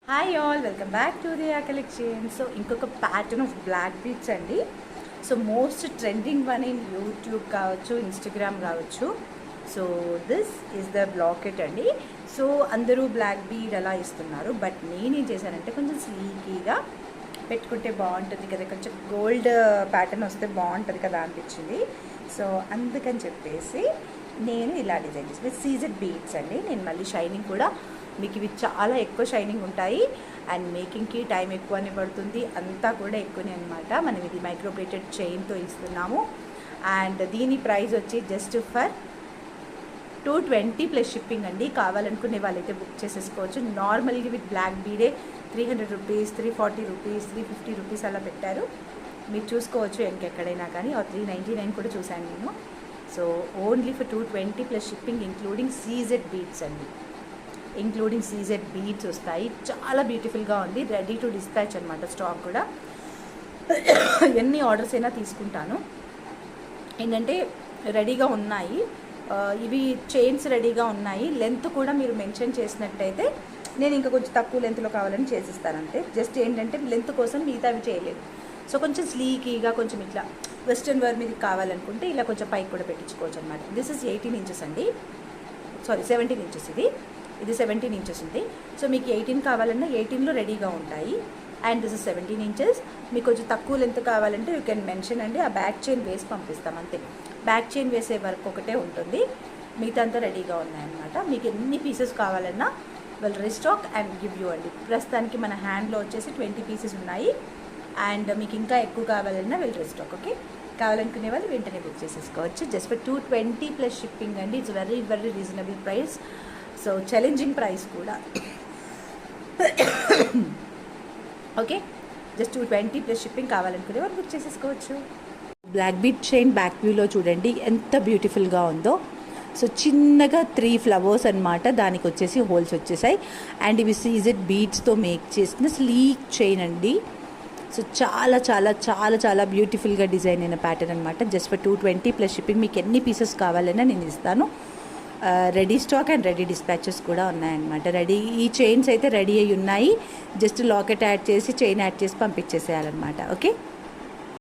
Hi all, welcome back to Diya collection. So ఇంకొక pattern of black beads అండి. So most trending one in YouTube కావచ్చు, Instagram కావచ్చు. So this is the బ్లాకెట్ అండి. So అందరూ black bead అలా ఇస్తున్నారు, బట్ నేనేం చేశానంటే కొంచెం స్లీకీగా పెట్టుకుంటే బాగుంటుంది కదా, కొంచెం గోల్డ్ ప్యాటర్న్ వస్తే బాగుంటుంది కదా అనిపించింది. సో అందుకని చెప్పేసి నేను ఇలా డిజైన్ చేసిన సీజెడ్ బీడ్స్ అండి. నేను మళ్ళీ షైనింగ్ కూడా మీకు ఇవి చాలా ఎక్కువ షైనింగ్ ఉంటాయి అండ్ మేకింగ్కి టైం ఎక్కువనే పడుతుంది, అంతా కూడా ఎక్కువనే అనమాట. మనం ఇది మైక్రోప్లేటెడ్ చైన్తో ఇస్తున్నాము అండ్ దీని ప్రైస్ వచ్చి జస్ట్ ఫర్ 220 ప్లస్ షిప్పింగ్ అండి. కావాలనుకునే వాళ్ళైతే బుక్ చేసేసుకోవచ్చు. నార్మల్గా విత్ బ్లాక్ బీడే 300 రూపీస్, 340 రూపీస్, 350 రూపీస్ అలా పెట్టారు. మీరు చూసుకోవచ్చు ఇంకెక్కడైనా కానీ. 399 కూడా చూశాను నేను. So only for 220 plus shipping including CZ beads అండి. ఇంక్లూడింగ్ సీజెడ్ బీడ్స్ వస్తాయి. చాలా బ్యూటిఫుల్గా ఉంది. రెడీ టు డిస్పాచ్ అనమాట. స్టాక్ కూడా ఎన్ని ఆర్డర్స్ అయినా తీసుకుంటాను. ఏంటంటే రెడీగా ఉన్నాయి ఇవి చైన్స్ రెడీగా ఉన్నాయి. లెంత్ కూడా మీరు మెన్షన్ చేసినట్టయితే నేను ఇంకా కొంచెం తక్కువ లెంత్లో కావాలని చేసిస్తాను అంతే. జస్ట్ ఏంటంటే లెంత్ కోసం మిగతా అవి చేయలేదు. సో కొంచెం స్లీకీగా కొంచెం ఇట్లా వెస్ట్రన్ వేర్ మీద కావాలనుకుంటే ఇలా కొంచెం పైకి కూడా పెట్టించుకోవచ్చు అనమాట. దిస్ ఇస్ 18 ఇంచెస్ అండి. Sorry 17 inches. ఇది 17 ఇంచెస్ ఉంది. సో మీకు 18 కావాలన్నా 18లో రెడీగా ఉంటాయి. And this is 17 inches. మీకు కొంచెం తక్కువ లెంత్ కావాలంటే యూ కెన్ మెన్షన్ అండి. ఆ బ్యాక్ చైన్ వేసి పంపిస్తాం అంతే. బ్యాక్ చైన్ వేసే వర్క్ ఒకటే ఉంటుంది, మిగతా అంతా రెడీగా ఉన్నాయన్నమాట. మీకు ఎన్ని పీసెస్ కావాలన్నా వాళ్ళు రీస్టాక్ అండ్ గివ్ యూ అండి. ప్రస్తుతానికి మన హ్యాండ్లో వచ్చేసి 20 పీసెస్ ఉన్నాయి అండ్ మీకు ఇంకా ఎక్కువ కావాలన్నా వీళ్ళు రీస్టాక్. ఓకే, కావాలనుకునే వాళ్ళు వెంటనే బుక్ చేసేసుకోవచ్చు. జస్ట్ ఫర్ 220 ప్లస్ షిప్పింగ్ అండి. It's very very reasonable price. So challenging price కూడా. ఓకే, జస్ట్ 220 ప్లస్ షిప్పింగ్ కావాలనుకునే వాళ్ళు బుక్ చేసేసుకోవచ్చు. బ్లాక్ బీడ్ చైన్ బ్యాక్ వ్యూలో చూడండి ఎంత బ్యూటిఫుల్గా ఉందో. సో చిన్నగా 3 ఫ్లవర్స్ అనమాట. దానికి వచ్చేసి హోల్స్ వచ్చేసాయి అండ్ ఇవి సీజెడ్ బీడ్స్తో మేక్ చేసిన స్లీక్ చైన్ అండి. సో చాలా చాలా చాలా చాలా బ్యూటిఫుల్గా డిజైన్ అయిన ప్యాటర్న్ అనమాట. Just for 220 plus shipping. మీకు ఎన్ని పీసెస్ కావాలన్నా నేను ఇస్తాను. Ready stock and ready dispatches కూడా ఉన్నాయన్నమాట. రెడీ ఈ చైన్స్ అయితే రెడీ అయ్యి ఉన్నాయి. జస్ట్ లాకెట్ యాడ్ చేసి చైన్ యాడ్ చేసి పంపించేసేయాలన్నమాట. ఓకే.